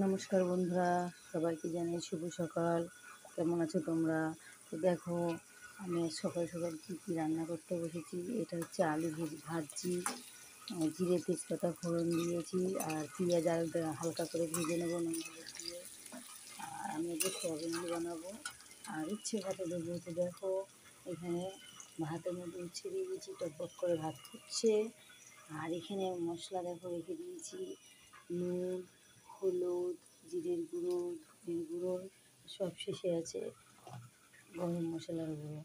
নমস্কার বন্ধুরা, সবাইকে জানাই শুভ সকাল। কেমন আছো তোমরা? তো দেখো, আমি আজ সকাল সকাল কী কী রান্না করতে বসেছি। এটা হচ্ছে আলু ভাজছি, জিরে তেজপাতা ফোড়ন দিয়েছি, আর পেঁয়াজ আলুটা হালকা করে ভেজে নেবো নুন হলুদ দিয়ে। আর আমি আজকে সয়াবিন আলু বানাবো, আর উচ্ছে ভাতে দেবো। তো দেখো, এখানে ভাতের মধ্যে উচ্ছে দিয়ে দিয়েছি, টকবক করে ভাত ফুটছে। আর এখানে মশলা দেখো রেখে দিয়েছি, নুন, হলুদ, জিরের গুঁড়ো, ধনের গুঁড়ো, সব শেষে আছে গরম মশলার গুঁড়ো।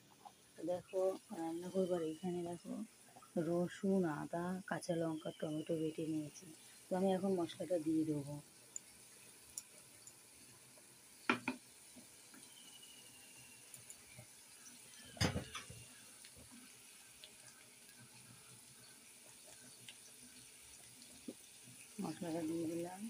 তো দেখো, রান্না করবার এখানে দেখো রসুন, আদা, কাঁচা লঙ্কা, টমেটো বেটে নিয়েছি। তো আমি এখন মশলাটা দিয়ে দেবো। মশলাটা দিয়ে দিলাম।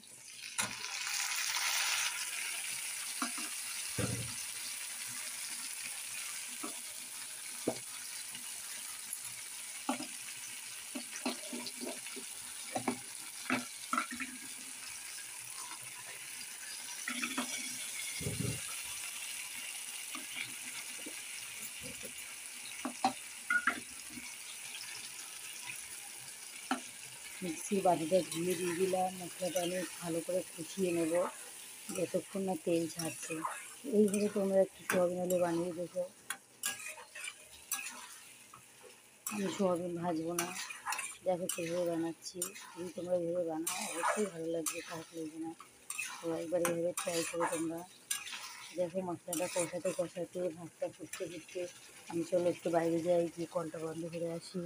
মিক্সির বাটিটা ধুয়ে দিয়ে দিলাম। মশলাটা আমি ভালো করে কষিয়ে নেব যতক্ষণ না তেল ছাড়ছে। এইভাবে তোমরা একটু সয়াবিন আলু বানিয়ে দেখো। আমি সয়াবিন ভাজবো না, দেখো কীভাবে বানাচ্ছি। যদি তোমরা এভাবে বানাও অবশ্যই ভালো লাগবে, খারাপ লাগবে না। তো একবার এভাবে ট্রাই করো তোমরা। দেখো মশলাটা কষাতে কষাতে ভাতটা ফুটতে ফুটতে আমি চলো একটু বাইরে যাই, গিয়ে কলটা বন্ধ করে আসি।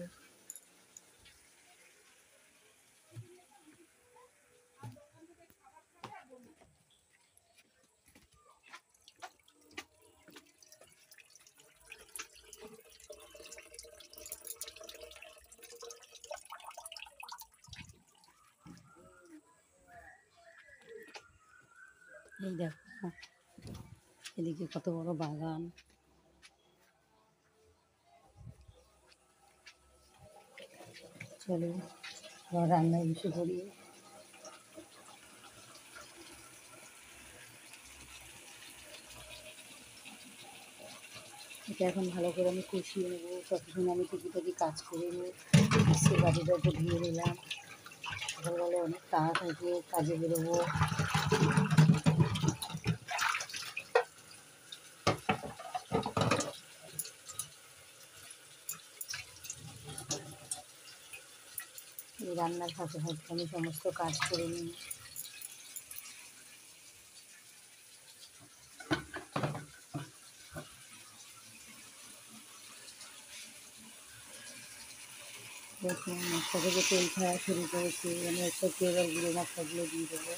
এই দেখো, এদিকে কত বড় বাগান। চলো আবার রান্নায় বসে পড়ি। এটা এখন ভালো করে আমি কষিয়ে নেবো, ততক্ষণ আমি টুকিটাকি কাজ করে নিই। সে বাড়িটা একটু ধুয়ে নিলাম। সকালবেলা অনেক তাড়া থাকে, কাজে বেরোবো। এই রান্নার সাথে সাথে আমি সমস্ত কাজ করে নিই। দেখুন মশলা থেকে তেল ছাড়া শুরু করেছি, আমি একটা এবার গুঁড়ো মশলাগুলো দিয়ে দেবো।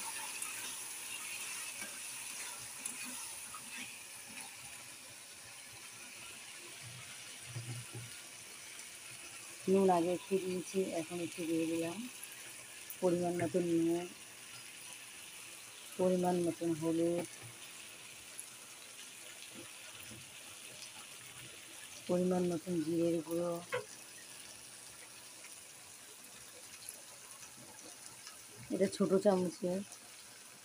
নুন আগে একটু দিয়েছি, এখন একটু দিয়ে দিলাম। পরিমাণ মতন নুন, পরিমাণ মতন হলুদ, পরিমাণ মতন জিরের গুঁড়ো, এটা ছোটো চামচের।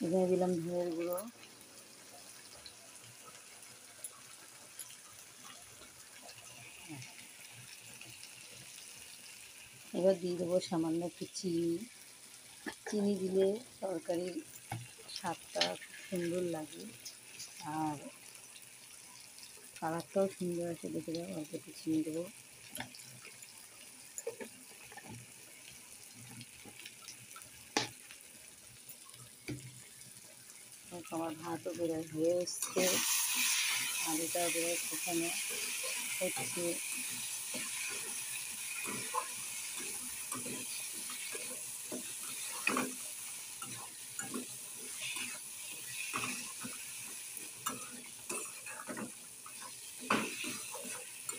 এখানে দিলাম ধনের গুঁড়ো। এবার দিয়ে দেবো সামান্য একটু চিনি। চিনি দিলে তরকারির স্বাদটা খুব সুন্দর লাগে, আর কালারটাও সুন্দর আছে। দেখে দাও, অল্প একটু চিনি দেবো। আমার ভাতও বেড়ে হয়ে এসছে, আলুটা বেড়ে কষানো হচ্ছে।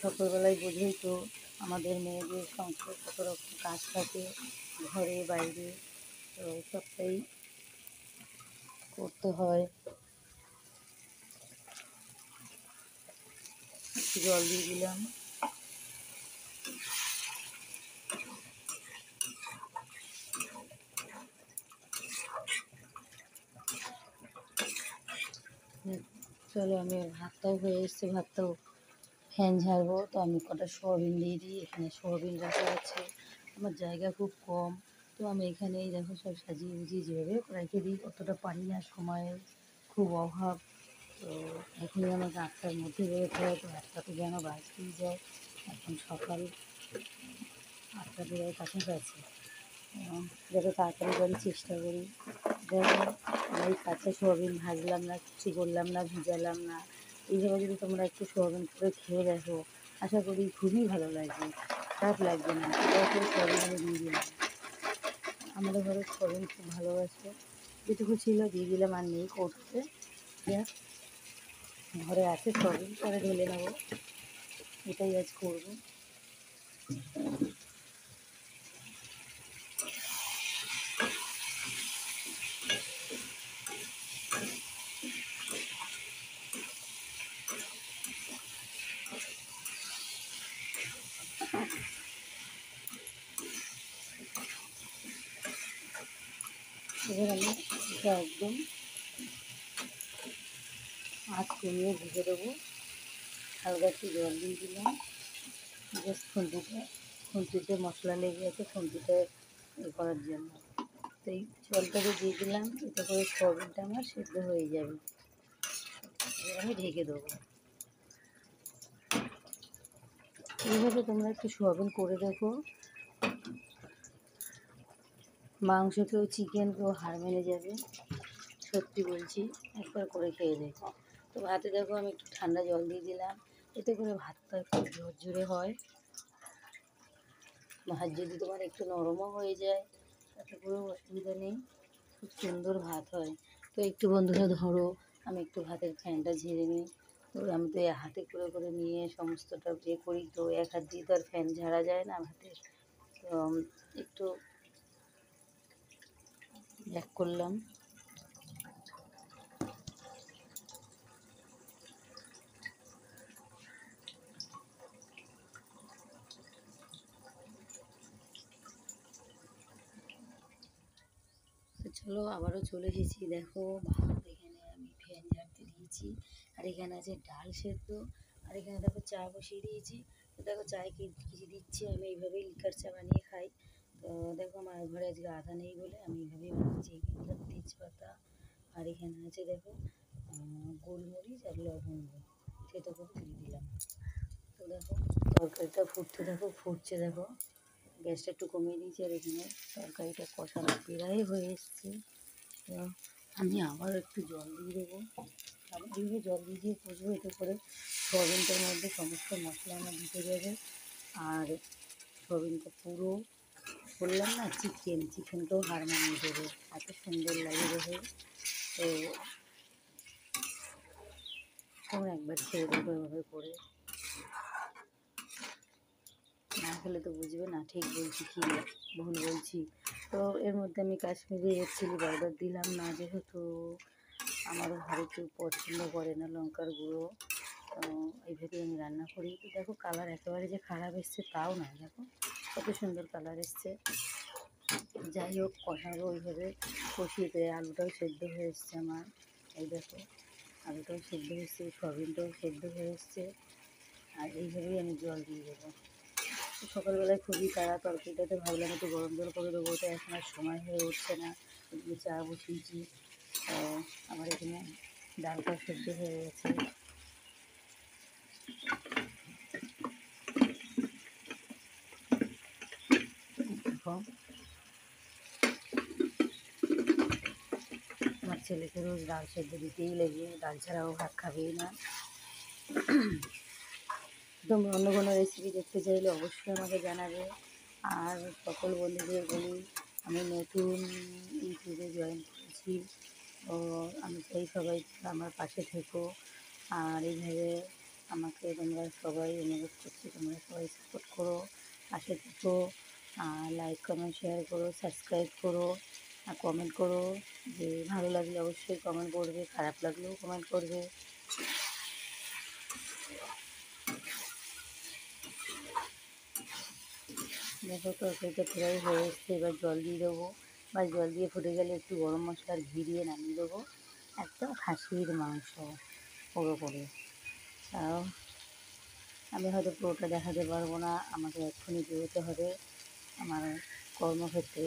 সকালবেলায় বোঝোই তো, আমাদের মেয়েদের সংসারে কত রকম কাজ থাকে, ঘরে বাইরে, তো সবটাই করতে হয়। একটু জল দিয়ে দিলাম। চলো আমি ভাতটাও হয়ে এসছে, ভাতটাও ফ্যান ঝাড়বো। তো আমি কটা সোয়াবিন দিয়ে দিই, এখানে সোয়াবিন রাখা আছে, আমার জায়গা খুব কম। তো আমি এখানেই দেখো সব সাজিয়ে গুজিয়ে যেভাবে রেখে দিই, অতটা পারি না, সময়ের খুব অভাব। তো এখনই আমাকে 8টার মধ্যে বেরোতে হয়, তো 8টা তো যেন বাজতেই যায়। এখন সকাল 8টা বেরোয় কাছাকাছি, যাতে তাড়াতাড়ি করি চেষ্টা করি। দেখো আমি কাঁচা সোয়াবিন ভাজলাম না, কিছু করলাম না, ভিজালাম না, এইভাবে যদি তোমরা একটু সোয়াবিন করে খেয়ে দেখো, আশা করি খুবই ভালো লাগবে, খারাপ লাগবে না। দেখো সোয়াবিন আমি দিয়ে দিলাম, আমাদের ঘরে সোয়াবিন খুব ভালোবাসে, যেটুকু ছিল দিয়ে দিলাম, আর নেই কৌটোতে, ঘরে আছে সোয়াবিন, পরে ঢেলে নেবো, এটাই আজ করবো। এবার আমি এটা একদম আঁচ কমিয়ে ভেজে দেবো, হালকা একটু জল দিয়ে দিলাম, জাস্ট খুন্তিতে মশলা লেগে আছে, খুন্তিতে করার জন্য। তো এই জলটাকে দিয়ে দিলাম, এতে করে সোয়াবিনটা আমার সিদ্ধ হয়ে যাবে। এবার আমি ঢেকে দেবো। এইভাবে তোমরা একটু সোয়াবিন করে দেখো, মাংস কেউ চিকেন কেউ হার মেনে যাবে, সত্যি বলছি, একবার করে খেয়ে দেখো। তো ভাতে দেখো আমি একটু ঠান্ডা জল দিয়ে দিলাম, এতে করে ভাতটা একটু ঝরঝরে হয়। ভাত যদি তোমার একটু নরমও হয়ে যায় তাতে কোনো অসুবিধা নেই, খুব সুন্দর ভাত হয়। তো একটু বন্ধুরা ধরো আমি একটু ভাতের ফ্যানটা ঝেড়ে নিই। তো আমি তো হাতে করে করে নিয়ে সমস্তটা করি, তো এক হাত দিয়ে তো আর ফ্যান ঝাড়া যায় না ভাতের। তো একটু ব্যাক করলাম। তো চলো আবারও চলে এসেছি, দেখো ভাত এখানে আমি ফ্যান ঝাড়তে দিয়েছি, আর এখানে আছে ডাল সেদ্ধ, আর এখানে দেখো চা বসিয়ে দিয়েছি। তো দেখো চায় কি কিছু দিচ্ছি, আমি এইভাবেই লিকার চা বানিয়ে খাই। তো দেখো আমার ঘরে আজকে আদা নেই বলে আমি এইভাবেই বানিয়েছি, দিলাম তেজপাতা, আর এখানে আছে দেখো গোলমরিচ আর লবঙ্গ, সেটা করে দিয়ে দিলাম। তো দেখো তরকারিটা ফুটতে দেখো, ফুটছে দেখো, গ্যাসটা একটু কমিয়ে দিয়েছি, আর এখানে তরকারিটা কষানো প্রায় হয়ে এসছে। তো আমি আবার একটু জল দিয়ে দেবো, আবার এইভাবে জল দিয়ে দিয়ে কষবো, এতে করে সোয়াবিনটার মধ্যে সমস্ত মশলা আমার ঢুকে যাবে। আর সোয়াবিনটা পুরো বললাম না চিকেনকেও হার মানিয়ে দেবে, এত সুন্দর লাগে দেখে। তো তোমরা একবার খেয়ে দেখো এভাবে করে, না খেলে তো বুঝবে না ঠিক বলছি কি ভুল বলছি। তো এর মধ্যে আমি কাশ্মীরি রেড চিলি পাউডার দিলাম না, যেহেতু আমার ঘরে কেউ পছন্দ করে না লঙ্কার গুঁড়ো। তো এইভাবে আমি রান্না করি। তো দেখো কালার একেবারে যে খারাপ এসছে তাও না, দেখো কত সুন্দর কালার এসছে। যাই হোক কষাবো ওইভাবে, কষিয়ে দেয়, আলুটাও সেদ্ধ হয়ে এসছে আমার, এই দেখো আলুটাও সেদ্ধ হয়েছে, সয়াবিনটাও সেদ্ধ হয়ে এসছে। আর এইভাবেই আমি জল দিয়ে দেবো। সকালবেলায় খুবই তাড়া, তরকারিটাতে ভাবলাম একটু গরম জল করে দেবো, তো এখন আর সময় হয়ে উঠছে না, এদিকে চা বসিয়েছি। আমার এখানে ডালটা সেদ্ধ হয়ে গেছে। এখন আমার ছেলেকে রোজ ডাল সেদ্ধ দিতেই লাগে, ডাল ছাড়াও ভাত খাবেই না। তোমরা অন্য কোনো রেসিপি দেখতে চাইলে অবশ্যই আমাকে জানাবে। আর সকল বন্ধুদের বলি আমি নতুন ইউটিউবে জয়েন করেছি, তো আমি চাই সবাই আমার পাশে থেকো, আর এইভাবে আমাকে তোমরা সবাই অনুরোধ করছি, তোমরা সবাই সাপোর্ট করো, পাশে থেকো, আর লাইক কমেন্ট শেয়ার করো, সাবস্ক্রাইব করো, আর কমেন্ট করো, যে ভালো লাগলে অবশ্যই কমেন্ট করবে, খারাপ লাগলেও কমেন্ট করবে। দেখো তরকারিটা প্রায় হয়ে এসছে, এবার জল দিয়ে দেবো, বা জল দিয়ে ফুটে গেলে একটু গরম মশলার ঘি দিয়ে নামিয়ে দেবো। একদম খাসির মাংস, পুরোপুরি। তাও আমি হয়তো পুরোটা দেখাতে পারবো না, আমাকে এক্ষুনি বেরোতে হবে আমার কর্মক্ষেত্রে।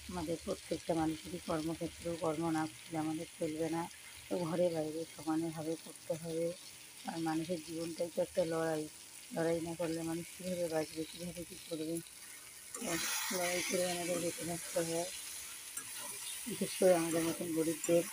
আমাদের প্রত্যেকটা মানুষেরই কর্মক্ষেত্রেও কর্ম না করলে আমাদের চলবে না। তো ঘরে বাইরে সমানভাবে করতে হবে। আর মানুষের জীবনটাই তো একটা লড়াই। লড়াই না করলে মানুষ কীভাবে বাঁচবে, কীভাবে কী করবে? লড়াই করে আমাদের বেঁচে থাকতে হয়, বিশেষ করে আমাদের মতন গরিবদের।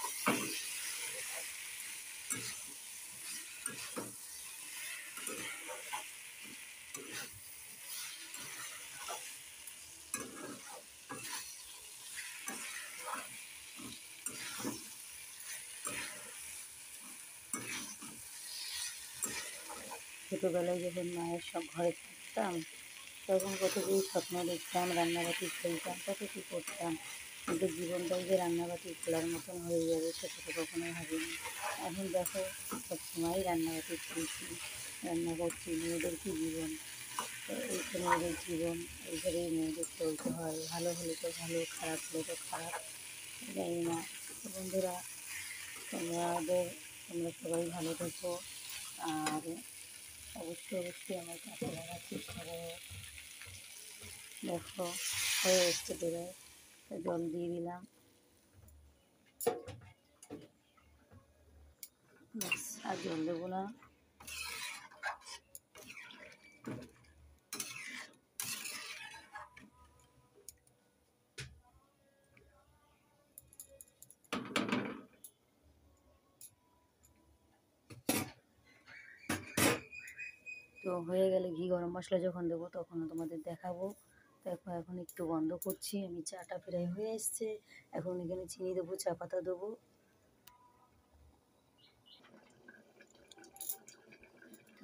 ছোটোবেলায় যখন মায়ের সব ঘরে থাকতাম, তখন কত কী স্বপ্ন দেখতাম, রান্নাবাটি খেলতাম, কত কী করতাম। কিন্তু জীবনটাই যে রান্নাবাটি খেলার মতন হয়ে যাবে সেটা তো কখনোই ভাবিনি। এখন দেখো, সবসময়ই রান্নাবাটি খেলছি, রান্না করছি, মেয়েদের কী জীবন। তো এই তো মেয়েদের জীবন, এইভাবেই মেয়েদের চলতে হয়। ভালো হলে তো ভালো, খারাপ হলে তো খারাপ, জানি না। তো বন্ধুরা, তোমরা সবাই ভালো থেকো। আর অবশ্যই আমার কাছে লাগার চেষ্টা করো। দেখো হয়ে এসছে প্রায়, জল দিয়ে দিলাম, ব্যাস আর জল দেবো না। তো হয়ে গেলে ঘি গরম মশলা যখন দেবো তখনও তোমাদের দেখাবো। দেখো এখন একটু বন্ধ করছি, আমি চাটা প্রায় হয়ে এসছে। এখন এখানে চিনি দেবো, চা পাতা দেবো।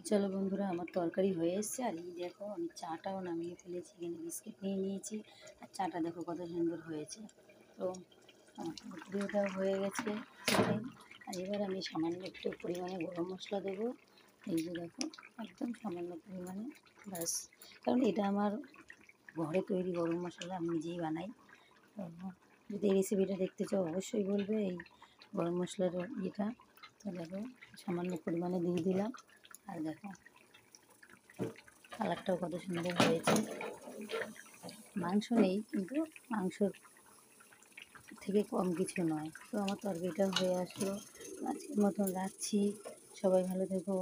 চলো বন্ধুরা, আমার তরকারি হয়ে এসছে। আর এই দেখো আমি চাটাও নামিয়ে ফেলেছি, এখানে বিস্কিট নিয়ে নিয়েছি। আর চাটা দেখো কত সুন্দর হয়েছে। তো আমার তরকারিটাও হয়ে গেছে চিকেন। আর এবার আমি সামান্য একটু পরিমাণে গরম মশলা দেবো। এই যে দেখো, একদম সামান্য পরিমাণে, ব্যাস। কারণ এটা আমার ঘরে তৈরি গরম মশলা, আমি নিজেই বানাই। তো যদি এই রেসিপিটা দেখতে চাও অবশ্যই বলবে, এই গরম মশলার ইয়েটা। তো দেখো সামান্য পরিমাণে দিয়ে দিলাম। আর দেখো কালারটাও কত সুন্দর হয়েছে। মাংস নেই, কিন্তু মাংসর থেকে কম কিছু নয়। তো আমার তরকারিটা হয়ে আসলো, আজকের মতন রাখছি। সবাই ভালো থেকো,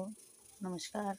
নমস্কার।